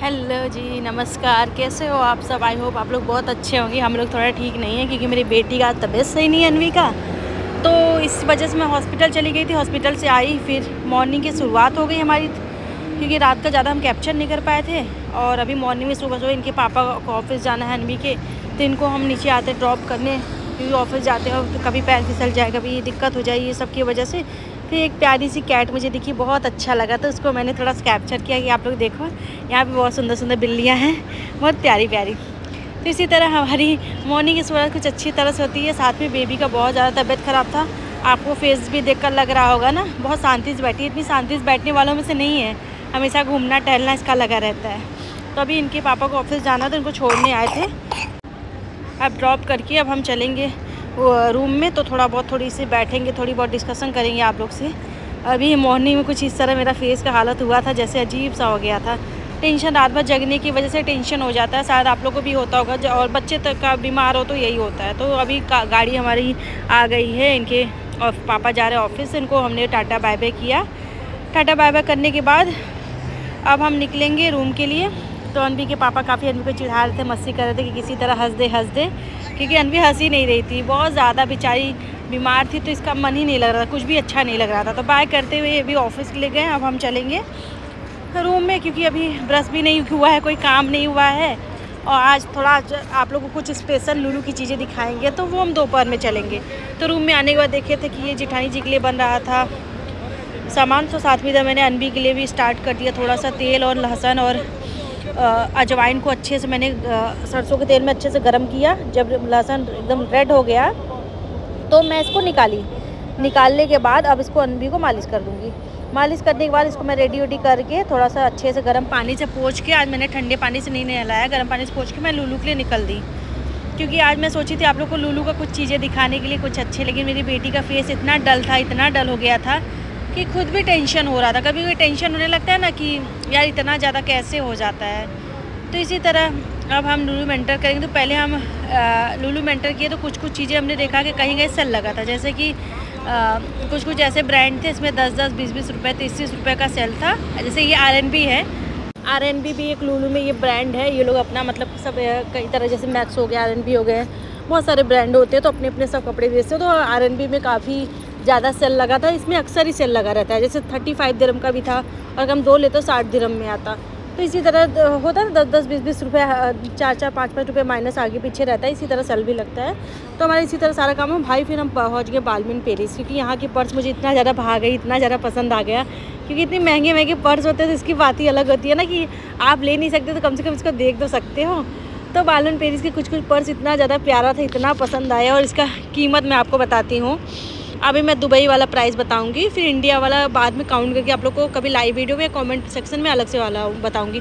Hello जी, नमस्कार। कैसे हो आप सब? आई होप आप लोग बहुत अच्छे होंगे। हम लोग थोड़ा ठीक नहीं है क्योंकि मेरी बेटी का तबीयत सही नहीं है, अनवी का। तो इस वजह से मैं हॉस्पिटल चली गई थी। हॉस्पिटल से आई, फिर मॉर्निंग की शुरुआत हो गई हमारी, क्योंकि रात का ज़्यादा हम कैप्चर नहीं कर पाए थे। और अभी मॉर्निंग में सुबह सुबह इनके पापा को ऑफिस जाना है अनवी के, तो इनको हम नीचे आते ड्रॉप करने, क्योंकि ऑफिस जाते हो तो कभी पैर फिसल जाए, कभी दिक्कत हो जाए, ये सब की वजह से। फिर एक प्यारी सी कैट मुझे दिखी, बहुत अच्छा लगा, तो उसको मैंने थोड़ा कैप्चर किया कि आप लोग देखो यहाँ पे बहुत सुंदर सुंदर बिल्लियाँ हैं, बहुत प्यारी प्यारी। तो इसी तरह हमारी मॉर्निंग की शुरुआत कुछ अच्छी तरह से होती है। साथ में बेबी का बहुत ज़्यादा तबीयत ख़राब था, आपको फेस भी देखकर लग रहा होगा ना, बहुत शांति से बैठी। इतनी शांति से बैठने वालों में से नहीं है, हमेशा घूमना टहलना इसका लगा रहता है। तो अभी इनके पापा को ऑफिस जाना था, इनको छोड़ने आए थे। अब ड्रॉप करके अब हम चलेंगे रूम में, तो थोड़ी सी बैठेंगे, थोड़ी बहुत डिस्कशन करेंगे आप लोग से। अभी मॉर्निंग में कुछ इस तरह मेरा फेस का हालत हुआ था, जैसे अजीब सा हो गया था। टेंशन, रात भर जगने की वजह से टेंशन हो जाता है, शायद आप लोगों को भी होता होगा, और बच्चे तक का बीमार हो तो यही होता है। तो अभी गाड़ी हमारी आ गई है, इनके और पापा जा रहे हैं ऑफिस। इनको हमने टाटा बाय बाय किया। टाटा बाय बाय करने के बाद अब हम निकलेंगे रूम के लिए। तो अनवी के पापा काफ़ी अनवी को चिढ़ा रहे थे, मस्ती कर रहे थे कि किसी तरह हंस दे, क्योंकि अनवी हंस ही नहीं रही थी, बहुत ज़्यादा बेचारी बीमार थी, तो इसका मन ही नहीं लग रहा था, कुछ भी अच्छा नहीं लग रहा था। तो बाय करते हुए अभी ऑफिस ले गए। अब हम चलेंगे रूम में, क्योंकि अभी ब्रश भी नहीं हुआ है, कोई काम नहीं हुआ है। और आज थोड़ा आप लोगों को कुछ स्पेशल लूलू की चीज़ें दिखाएंगे, तो वो हम दोपहर में चलेंगे। तो रूम में आने के बाद देखे थे कि ये जेठानी जी के लिए बन रहा था सामान, तो साथ में इधर मैंने अनवी के लिए भी स्टार्ट कर दिया। थोड़ा सा तेल और लहसुन और अजवाइन को अच्छे से मैंने सरसों के तेल में अच्छे से गर्म किया। जब लहसुन एकदम रेड हो गया तो मैं इसको निकालने के बाद अब इसको अनवी को मालिश कर दूँगी। मालिश करने के बाद इसको मैं रेडी करके थोड़ा सा अच्छे से गर्म पानी से पोंछ के, आज मैंने ठंडे पानी से नहीं नहलाया, गर्म पानी से पोंछ के मैं लूलू के लिए निकल दी। क्योंकि आज मैं सोची थी आप लोग को लूलू का कुछ चीज़ें दिखाने के लिए, कुछ अच्छे, लेकिन मेरी बेटी का फेस इतना डल था, इतना डल हो गया था कि खुद भी टेंशन हो रहा था। कभी कभी टेंशन होने लगता है ना कि यार इतना ज़्यादा कैसे हो जाता है। तो इसी तरह अब हम लूलू में एंटर करेंगे। तो पहले हम लूलू में एंटर किए तो कुछ चीज़ें हमने देखा कि कहीं कहीं सेल लगा था, जैसे कि कुछ ऐसे ब्रांड थे, इसमें 10-10, 20-20 रुपये, 30-30 रुपये का सेल था। जैसे ये RNB है, RNB भी एक लूलू में ये ब्रांड है। ये लोग अपना मतलब सब कई तरह, जैसे मैक्स हो गया, RNB हो गए, बहुत सारे ब्रांड होते हैं, तो अपने अपने सब कपड़े बेचते हैं। तो RNB में काफ़ी ज़्यादा सेल लगा था, इसमें अक्सर ही सेल लगा रहता है। जैसे 35 दिरहम का भी था, और अगर हम 2 लेते तो 60 दिरहम में आता। तो इसी तरह होता है ना, 10-10, 20-20 रुपये, 4-4, 5-5 रुपये माइनस आगे पीछे रहता है। इसी तरह सेल भी लगता है। तो हमारा इसी तरह सारा काम है भाई। फिर हम पहुँच गए बालमिन पेरिस, क्योंकि यहाँ की पर्स मुझे इतना ज़्यादा भा गई, इतना ज़्यादा पसंद आ गया, क्योंकि इतनी महंगे महंगे पर्स होते हैं, तो इसकी बात ही अलग होती है ना, कि आप ले नहीं सकते तो कम से कम इसको देख तो सकते हो। तो बालमिन पेरिस के कुछ पर्स इतना ज़्यादा प्यारा था, इतना पसंद आया। और इसका कीमत मैं आपको बताती हूँ। अभी मैं दुबई वाला प्राइस बताऊंगी, फिर इंडिया वाला बाद में काउंट करके आप लोग को कभी लाइव वीडियो में कमेंट सेक्शन में अलग से वाला बताऊंगी।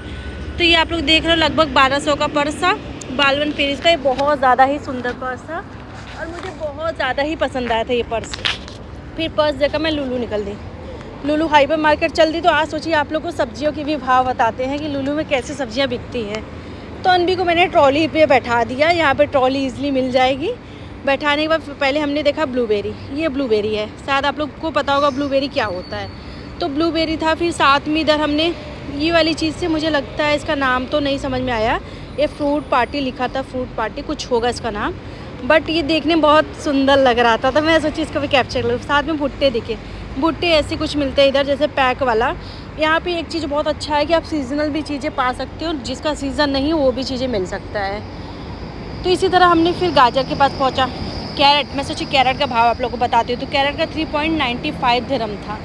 तो ये आप लोग देख रहे हो, लगभग 1200 का पर्स था बालमिन पेरिस का। ये बहुत ज़्यादा ही सुंदर पर्स था और मुझे बहुत ज़्यादा ही पसंद आया था ये पर्स। फिर पर्स देकर मैं लूलू निकल दी, लूलू हाइपर मार्केट चल दी। तो आज सोचिए आप लोग को सब्जियों के भी भाव बताते हैं कि लूलू में कैसे सब्जियाँ बिकती हैं। तो अनवी को मैंने ट्रॉली पे बैठा दिया, यहाँ पर ट्रॉली ईजिली मिल जाएगी। बैठाने के बाद पहले हमने देखा ब्लूबेरी, ये ब्लूबेरी है, शायद आप लोग को पता होगा ब्लूबेरी क्या होता है। तो ब्लूबेरी था। फिर साथ में इधर हमने ये वाली चीज़ से, मुझे लगता है इसका नाम तो नहीं समझ में आया, ये फ्रूट पार्टी लिखा था, फ्रूट पार्टी कुछ होगा इसका नाम, बट ये देखने में बहुत सुंदर लग रहा था, तो मैं सोची इसको भी कैप्चर कर लूँ। साथ में भुट्टे दिखे, भुट्टे ऐसे कुछ मिलते हैं इधर, जैसे पैक वाला। यहाँ पे एक चीज़ बहुत अच्छा है कि आप सीजनल भी चीज़ें पा सकते हो, जिसका सीज़न नहीं वो भी चीज़ें मिल सकता है। तो इसी तरह हमने फिर गाजर के पास पहुँचा। कैरेट, मैं सोची कैरेट का भाव आप लोगों को बताती हूँ। तो कैरेट का 3.95 दिरहम था।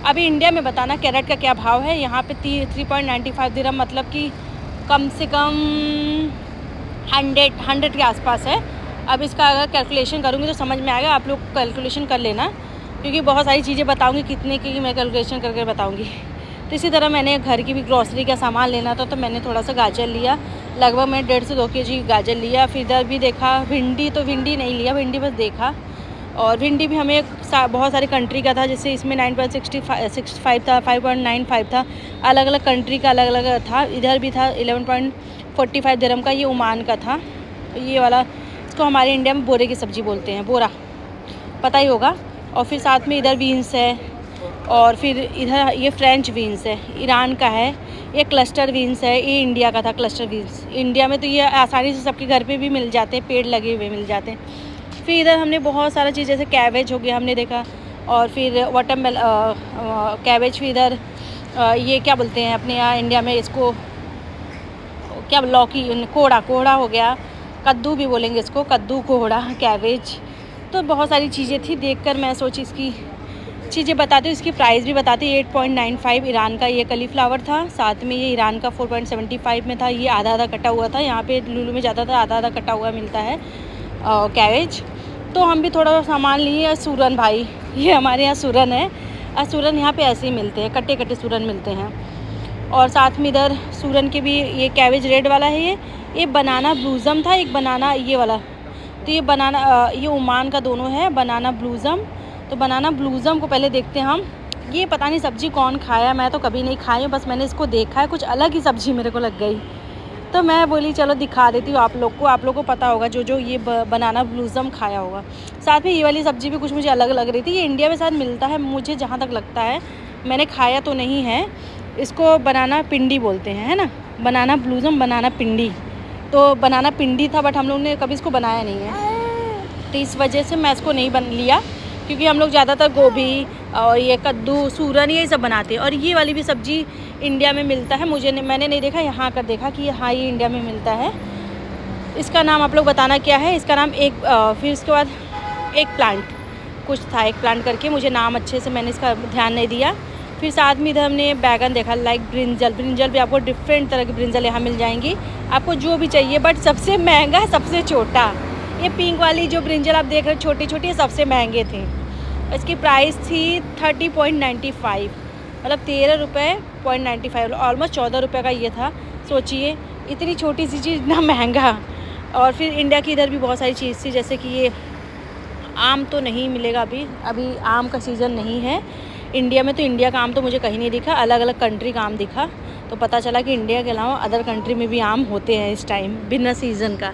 अभी इंडिया में बताना कैरेट का क्या भाव है। यहाँ पे 3.95 दिरहम, मतलब कि कम से कम 100 के आसपास है। अब इसका अगर कैलकुलेशन करूँगी तो समझ में आएगा, आप लोग कैलकुलेशन कर लेना, क्योंकि बहुत सारी चीज़ें बताऊँगी कितने की मैं कैलकुलेशन करके बताऊँगी। तो इसी तरह मैंने घर की भी ग्रॉसरी का सामान लेना था, तो मैंने थोड़ा सा गाजर लिया, लगभग मैं 1.5 से 2 kg गाजर लिया। फिर इधर भी देखा भिंडी, तो भिंडी नहीं लिया, भिंडी बस देखा। और भिंडी भी हमें बहुत सारी कंट्री का था, जैसे इसमें 9.65 था, 5.95 था, अलग अलग कंट्री का अलग अलग था। इधर भी था 11.45 दिरहम का, ये ओमान का था। ये वाला, इसको हमारे इंडिया में बोरे की सब्ज़ी बोलते हैं, बोरा, पता ही होगा। और फिर साथ में इधर बीन्स है, और फिर इधर ये फ्रेंच बीन्स है, ईरान का है। ये क्लस्टर बीन्स है, ये इंडिया का था क्लस्टर बीन्स। इंडिया में तो ये आसानी से सबके घर पे भी मिल जाते हैं, पेड़ लगे हुए मिल जाते हैं। फिर इधर हमने बहुत सारा चीज़ जैसे कैबेज हो गया हमने देखा, और फिर वाटरमेल कैबेज। फिर इधर ये क्या बोलते हैं अपने यहाँ इंडिया में इसको, क्या लौकी, कोहड़ा हो गया, कद्दू भी बोलेंगे इसको, कद्दू कोहड़ा कैबेज। तो बहुत सारी चीज़ें थी, देखकर मैं सोची इसकी चीज़ें बताती हूँ, इसकी प्राइस भी बताती हूँ। 8.95 ईरान का ये कलीफ्लावर था, साथ में ये ईरान का 4.75 में था। ये आधा आधा कटा हुआ था, यहाँ पे लुलु में ज़्यादा था आधा आधा कटा हुआ मिलता है कैबेज। तो हम भी थोड़ा सामान लिए। सूरन भाई, ये हमारे यहाँ सूरन है, सूरन यहाँ पे ऐसे ही मिलते हैं, कटे कटे सूरन मिलते हैं। और साथ में इधर सूरन के भी ये कैबेज रेड वाला है, ये बनाना ब्लूज़म था, एक बनाना ये वाला। तो ये बनाना, ये ओमान का दोनों है, बनाना ब्लूज़म। तो बनाना ब्लूज़म को पहले देखते हैं हम। ये पता नहीं सब्ज़ी कौन खाया, मैं तो कभी नहीं खाई हूँ, बस मैंने इसको देखा है, कुछ अलग ही सब्ज़ी मेरे को लग गई। तो मैं बोली चलो दिखा देती हूँ आप लोग को पता होगा जो ये बनाना ब्लूज़म खाया होगा। साथ में ये वाली सब्ज़ी भी कुछ मुझे अलग लग रही थी। ये इंडिया में शायद मिलता है मुझे जहाँ तक लगता है, मैंने खाया तो नहीं है। इसको बनाना पिंडी बोलते हैं, है ना, बनाना ब्लूज़म, बनाना पिंडी। तो बनाना पिंडी था, बट हम लोग ने कभी इसको बनाया नहीं है, तो इस वजह से मैं इसको नहीं बन लिया, क्योंकि हम लोग ज़्यादातर गोभी और ये कद्दू, सूरन, ये सब बनाते हैं। और ये वाली भी सब्ज़ी इंडिया में मिलता है, मैंने नहीं देखा, यहाँ कर देखा कि हाँ ये इंडिया में मिलता है। इसका नाम आप लोग बताना क्या है। इसका नाम फिर इसके बाद एक प्लांट कुछ था, एक प्लांट करके, मुझे नाम अच्छे से मैंने इसका ध्यान नहीं दिया। फिर साथ में इधर हमने बैगन देखा, लाइक ब्रिंजल भी आपको डिफरेंट तरह की ब्रिंजल यहाँ मिल जाएंगी, आपको जो भी चाहिए। बट सबसे महंगा, सबसे छोटा, ये पिंक वाली जो ब्रिंजल आप देख रहे हैं छोटी छोटी, सबसे महंगे थे। इसकी प्राइस थी 30.95, मतलब 13.95, ऑलमोस्ट 14 रुपये का ये था। सोचिए इतनी छोटी सी चीज़ इतना महंगा। और फिर इंडिया की इधर भी बहुत सारी चीज़ थी, जैसे कि ये आम तो नहीं मिलेगा अभी आम का सीज़न नहीं है इंडिया में। तो इंडिया का आम तो मुझे कहीं नहीं दिखा, अलग अलग कंट्री का आम दिखा, तो पता चला कि इंडिया के अलावा अदर कंट्री में भी आम होते हैं इस टाइम, बिना सीज़न का।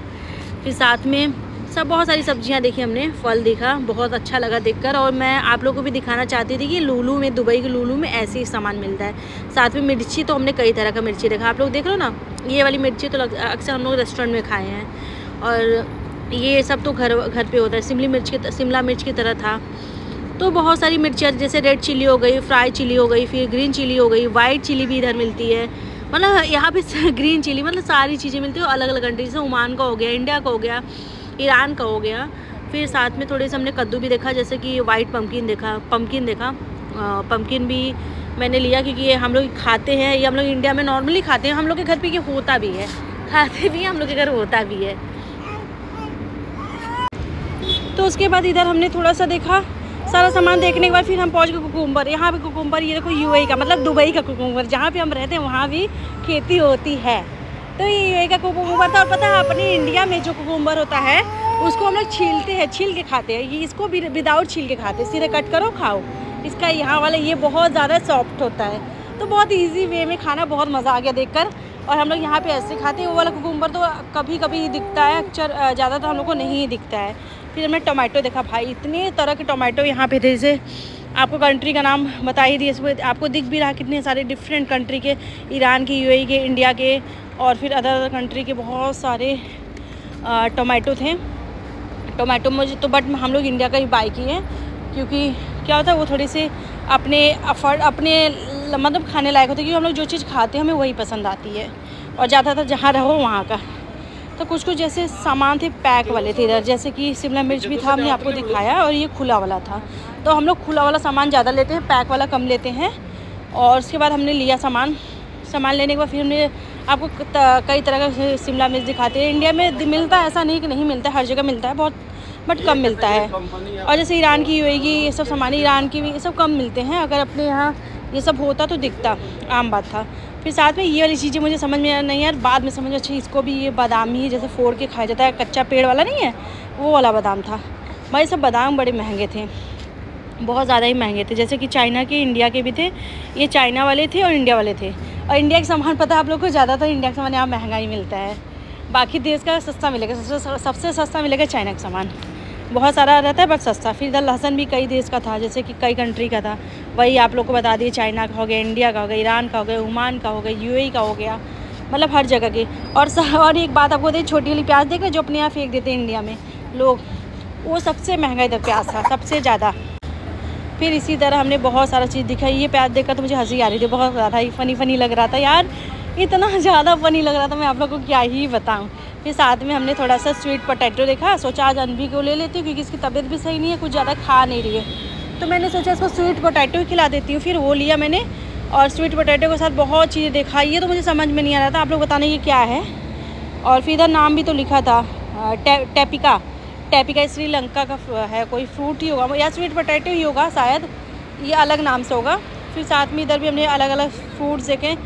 फिर साथ में बहुत सारी सब्जियां देखी हमने, फल देखा, बहुत अच्छा लगा देखकर। और मैं आप लोगों को भी दिखाना चाहती थी कि लुलु में, दुबई के लुलु में ऐसे ही सामान मिलता है। साथ में मिर्ची, तो हमने कई तरह का मिर्ची देखा, आप लोग देख लो ना, ये वाली मिर्ची तो अक्सर हम लोग रेस्टोरेंट में खाए हैं। और ये सब तो घर पे होता है, शिमला मिर्च की तरह था। तो बहुत सारी मिर्चियाँ, जैसे रेड चिली हो गई, फ्राई चिली हो गई, फिर ग्रीन चिली हो गई, वाइट चिली भी इधर मिलती है, मतलब यहाँ पे ग्रीन चिली, मतलब सारी चीज़ें मिलती है अलग अलग कंट्री, जैसे ओमान का हो गया, इंडिया का हो गया, ईरान का हो गया। फिर साथ में थोड़े से हमने कद्दू भी देखा, जैसे कि वाइट पम्पकिन देखा। पम्पकिन भी मैंने लिया, क्योंकि ये हम लोग खाते हैं, ये हम लोग इंडिया में नॉर्मली खाते हैं, हम लोग के घर पे ये होता भी है, खाते भी हैं, हम लोग के घर होता भी है। तो उसके बाद इधर हमने थोड़ा सा देखा, सारा सामान देखने के बाद फिर हम पहुंच गए कुकुम्बर। यहाँ पे कुकुम्बर, ये देखो यूएई का, मतलब दुबई का कुकुम्बर, जहाँ पे हम रहते हैं वहाँ भी खेती होती है। तो ये यूएई का कुकुम्बर था। और पता है अपने इंडिया में जो कुकुम्बर होता है उसको हम लोग छीलते हैं, छील के खाते हैं, ये इसको भी विदाउट छील के खाते हैं, सीधे कट करो खाओ। इसका यहाँ वाला ये बहुत ज़्यादा सॉफ्ट होता है, तो बहुत ईजी वे में खाना, बहुत मज़ा आ गया देखकर। और हम लोग यहाँ पे ऐसे खाते हैं, वो वाला कुकुम्बर तो कभी कभी दिखता है, अक्सर ज़्यादा तो हम लोग को नहीं दिखता है। फिर हमने टोमेटो देखा, भाई इतने तरह के टोमेटो यहाँ पे थे, जैसे आपको कंट्री का नाम बता ही दिए, इसमें आपको दिख भी रहा कितने सारे डिफरेंट कंट्री के, ईरान के, यूएई के, इंडिया के, और फिर अदर कंट्री के बहुत सारे टोमेटो थे। टोमेटो मुझे तो, बट हम लोग इंडिया का ही बाई किए, क्योंकि क्या होता है वो थोड़ी सी अपने मतलब खाने लायक होते हैं, क्योंकि हम लोग जो चीज़ खाते हैं हमें वही पसंद आती है, और ज़्यादातर जहाँ रहो वहाँ का। तो कुछ कुछ जैसे सामान थे पैक वाले थे इधर, जैसे कि शिमला मिर्च भी था, हमने आपको दिखाया, और ये खुला वाला था। तो हम लोग खुला वाला सामान ज़्यादा लेते हैं, पैक वाला कम लेते हैं। और उसके बाद हमने लिया सामान लेने के बाद फिर हमने आपको कई तरह का शिमला मिर्च दिखाते हैं। इंडिया में मिलता है, ऐसा नहीं कि नहीं मिलता, हर जगह मिलता है, बहुत बट कम मिलता है। और जैसे ईरान की, यूएई की, ये सब सामान ईरान की भी, ये सब कम मिलते हैं। अगर अपने यहाँ ये सब होता तो दिखता, आम बात था। फिर साथ में ये वाली चीज़ें मुझे समझ में नहीं यार, बाद में समझ में अच्छी, इसको भी ये बादाम ही जैसे फोड़ के खाया जाता है, कच्चा पेड़ वाला नहीं है, वो वाला बादाम था। भाई सब बादाम बड़े महंगे थे, बहुत ज़्यादा ही महंगे थे, जैसे कि चाइना के, इंडिया के भी थे। ये चाइना वाले थे और इंडिया वाले थे। और इंडिया का सामान पता है आप लोग को, ज़्यादातर इंडिया का सामान यहाँ महंगा ही मिलता है, बाकी देश का सस्ता मिलेगा, सबसे सस्ता मिलेगा चाइना का सामान। बहुत सारा रहता है बट सस्ता। फिर इधर लहसुन भी कई देश का था, जैसे कि कई कंट्री का था, वही आप लोग को बता दिए। चाइना का हो गया, इंडिया का हो गया, ईरान का हो गया, ओमान का हो गया, यूएई का हो गया, मतलब हर जगह के। और एक बात आपको देखिए, छोटी वाली प्याज देख रहे जो अपने यहाँ फेंक देते हैं इंडिया में लोग, वो सबसे महंगा इधर प्याज था, सबसे ज़्यादा। फिर इसी तरह हमने बहुत सारा चीज़ दिखाई। ये प्याज देखकर तो मुझे हंसी आ रही थी, बहुत ज़्यादा ही फ़नी लग रहा था यार, इतना ज़्यादा फ़नी लग रहा था, मैं आप लोगों को क्या ही बताऊँ। फिर साथ में हमने थोड़ा सा स्वीट पोटैटो देखा, सोचा आज अनवी को ले लेती हूँ क्योंकि इसकी तबीयत भी सही नहीं है, कुछ ज़्यादा खा नहीं रही है, तो मैंने सोचा इसको स्वीट पोटैटो ही खिला देती हूँ। फिर वो लिया मैंने, और स्वीट पोटैटो के साथ बहुत चीज़ें देखा। ये तो मुझे समझ में नहीं आ रहा था, आप लोग बताना ये क्या है। और फिर इधर नाम भी तो लिखा था, टैपिका श्रीलंका का है, कोई फ्रूट ही होगा या स्वीट पोटैटो ही होगा शायद, ये अलग नाम से होगा। फिर साथ में इधर भी हमने अलग अलग फ्रूट्स देखे,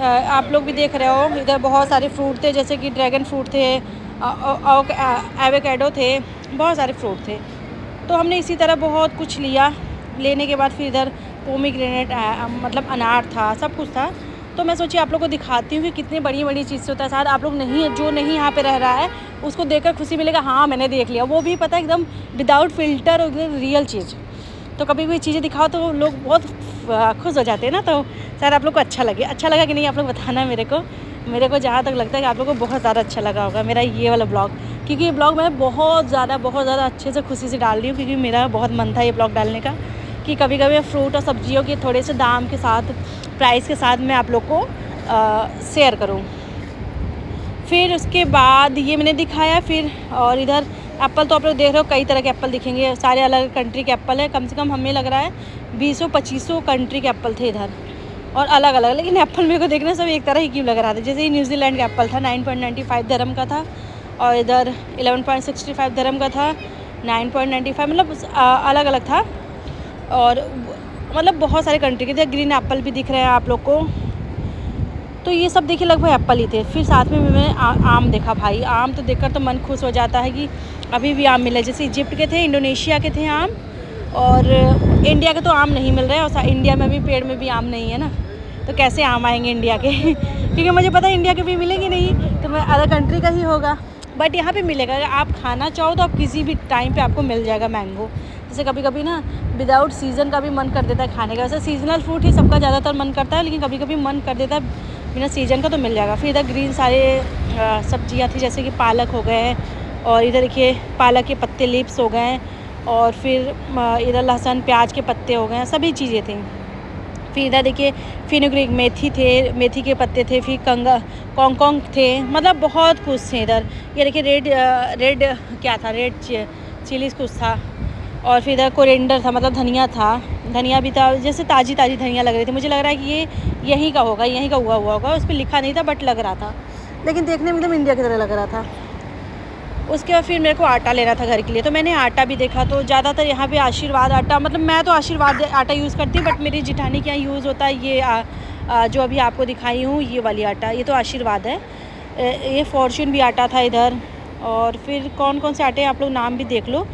आप लोग भी देख रहे हो। इधर बहुत सारे फ्रूट थे, जैसे कि ड्रैगन फ्रूट थे, एवोकाडो थे, बहुत सारे फ्रूट थे। तो हमने इसी तरह बहुत कुछ लिया। लेने के बाद फिर इधर पोमीग्रेनेट मतलब अनार था, सब कुछ था। तो मैं सोची आप लोग को दिखाती हूँ कि कितनी बड़ी बड़ी चीज़ से होता है। शायद आप लोग जो नहीं यहाँ पे रह रहा है उसको देखकर खुशी मिलेगा, हाँ मैंने देख लिया, वो भी पता है एकदम विदाउट फिल्टर और रियल चीज़। तो कभी भी चीज़ें दिखाओ तो लोग बहुत खुश हो जाते हैं ना, तो शायद आप लोग को अच्छा लगा कि नहीं, आप लोग बताना मेरे को जहाँ तक लगता है कि आप लोग को बहुत ज़्यादा अच्छा लगा होगा मेरा ये वाला ब्लॉग, क्योंकि ये ब्लॉग मैं बहुत ज़्यादा अच्छे से खुशी से डाल रही हूँ, क्योंकि मेरा बहुत मन था ये ब्लॉग डालने का कि कभी कभी फ्रूट और सब्जियों के थोड़े से दाम के साथ, प्राइस के साथ मैं आप लोग को शेयर करूँ। फिर उसके बाद ये मैंने दिखाया। फिर और इधर एप्पल तो आप लोग देख रहे हो, कई तरह के एप्पल दिखेंगे, सारे अलग कंट्री के एप्पल है। कम से कम हमें लग रहा है 20-25 कंट्री के एप्पल थे इधर, और अलग अलग। लेकिन एप्पल मेरे को देखना सब एक तरह ही क्यों लग रहा था। जैसे ये न्यूजीलैंड का एप्पल था, 9.95 दिरहम का था, और इधर 11.65 दिरहम का था, 9.95, मतलब अलग अलग था। और मतलब बहुत सारे कंट्री के थे। ग्रीन एप्पल भी दिख रहे हैं आप लोग को। तो ये सब देखिए लगभग एप्पल ही थे। फिर साथ में मैंने आम देखा। भाई आम तो देखकर तो मन खुश हो जाता है कि अभी भी आम मिले। जैसे इजिप्ट के थे, इंडोनेशिया के थे आम, और इंडिया के तो आम नहीं मिल रहे हैं, और इंडिया में भी पेड़ में भी आम नहीं है ना, तो कैसे आम आएंगे इंडिया के क्योंकि मुझे पता है इंडिया के भी मिलेंगे नहीं, तो मैं अदर कंट्री का ही होगा। बट यहाँ पे मिलेगा, अगर आप खाना चाहो तो आप किसी भी टाइम पे आपको मिल जाएगा मैंगो। जैसे कभी कभी ना विदाउट सीज़न का भी मन कर देता है खाने का। वैसे सीजनल फ्रूट ही सबका ज़्यादातर मन करता है, लेकिन कभी कभी मन कर देता है बिना सीज़न का तो मिल जाएगा। फिर इधर ग्रीन सारे सब्जियाँ थी, जैसे कि पालक हो गए हैं, और इधर देखिए पालक के पत्ते लीव्स हो गए हैं, और फिर इधर लहसुन प्याज के पत्ते हो गए हैं, सभी चीज़ें थी। फिर इधर देखिए फेनुग्रीक मेथी थे, मेथी के पत्ते थे, फिर कॉन्ग थे, मतलब बहुत कुछ थे इधर। ये देखिए रेड क्या था, रेड चिलीज कुछ था। और फिर इधर कोरिएंडर था, मतलब धनिया था, धनिया भी था, जैसे ताज़ी धनिया लग रही थी। मुझे लग रहा है कि ये यहीं का होगा, यहीं का हुआ होगा। उस पर लिखा नहीं था बट लग रहा था, लेकिन देखने में एकदम इंडिया की तरह लग रहा था। उसके बाद फिर मेरे को आटा लेना था घर के लिए, तो मैंने आटा भी देखा। तो ज़्यादातर यहाँ पे आशीर्वाद आटा, मतलब मैं तो आशीर्वाद आटा यूज़ करती हूँ, बट मेरी जिठानी के यहाँ यूज़ होता है ये जो अभी आपको दिखाई हूँ ये वाली आटा, ये तो आशीर्वाद है। ये फॉर्चून भी आटा था इधर। और फिर कौन से आटे आप लोग नाम भी देख लो।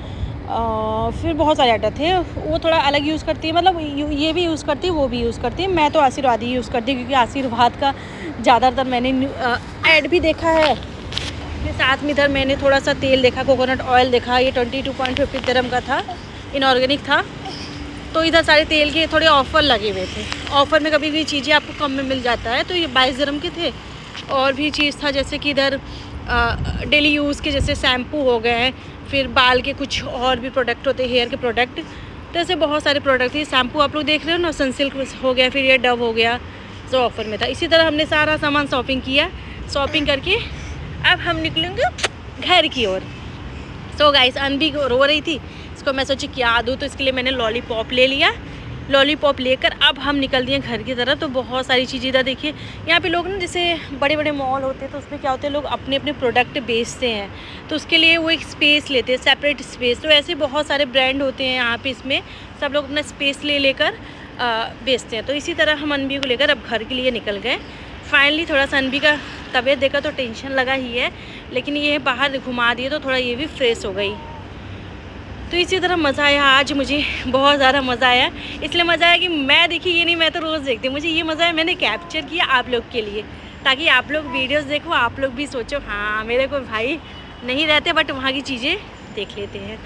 फिर बहुत सारे आटा थे, वो थोड़ा अलग यूज़ करती है, मतलब ये भी यूज़ करती है, वो भी यूज़ करती है। मैं तो आशीर्वाद ही यूज़ करती हूँ, क्योंकि आशीर्वाद का ज़्यादातर मैंने ऐड भी देखा है। फिर साथ में इधर मैंने थोड़ा सा तेल देखा, कोकोनट ऑयल देखा, ये 22.50 दिरहम का था, इनऑर्गेनिक था। तो इधर सारे तेल के थोड़े ऑफ़र लगे हुए थे। ऑफ़र में कभी भी चीज़ें आपको कम में मिल जाता है, तो ये 22 दिरहम के थे। और भी चीज़ था, जैसे कि इधर डेली यूज़ के जैसे शैम्पू हो गए, फिर बाल के कुछ और भी प्रोडक्ट होते हैं, हेयर के प्रोडक्ट, तो ऐसे बहुत सारे प्रोडक्ट थे। शैम्पू आप लोग देख रहे हो ना, सनसिल्क हो गया, फिर ये डव हो गया, जो ऑफ़र में था। इसी तरह हमने सारा सामान शॉपिंग किया। शॉपिंग करके अब हम निकलेंगे घर की ओर। सो गाइस, अनवी रो रही थी, इसको मैं सोची क्या दूँ, तो इसके लिए मैंने लॉलीपॉप ले लिया। लॉलीपॉप लेकर अब हम निकल दिए घर की तरफ। तो बहुत सारी चीज़ें इधर देखिए, यहाँ पे लोग ना, जैसे बड़े बड़े मॉल होते हैं तो उसमें क्या होते हैं, लोग अपने अपने प्रोडक्ट बेचते हैं, तो उसके लिए वो एक स्पेस लेते हैं, सेपरेट स्पेस। तो ऐसे बहुत सारे ब्रांड होते हैं यहाँ पे, इसमें सब लोग अपना स्पेस लेकर बेचते हैं। तो इसी तरह हम अनवी को लेकर अब घर के लिए निकल गए। फाइनली थोड़ा सा अनवी का तबीयत देखा तो टेंशन लगा ही है, लेकिन ये बाहर घुमा दिए तो थोड़ा ये भी फ्रेश हो गई। तो इसी तरह मज़ा आया आज, मुझे बहुत ज़्यादा मज़ा आया। इसलिए मज़ा आया कि मैं देखी ये नहीं, मैं तो रोज़ देखती हूँ। मुझे ये मज़ा है, मैंने कैप्चर किया आप लोग के लिए, ताकि आप लोग वीडियोस देखो, आप लोग भी सोचो हाँ मेरे को भाई नहीं रहते बट वहाँ की चीज़ें देख लेते हैं।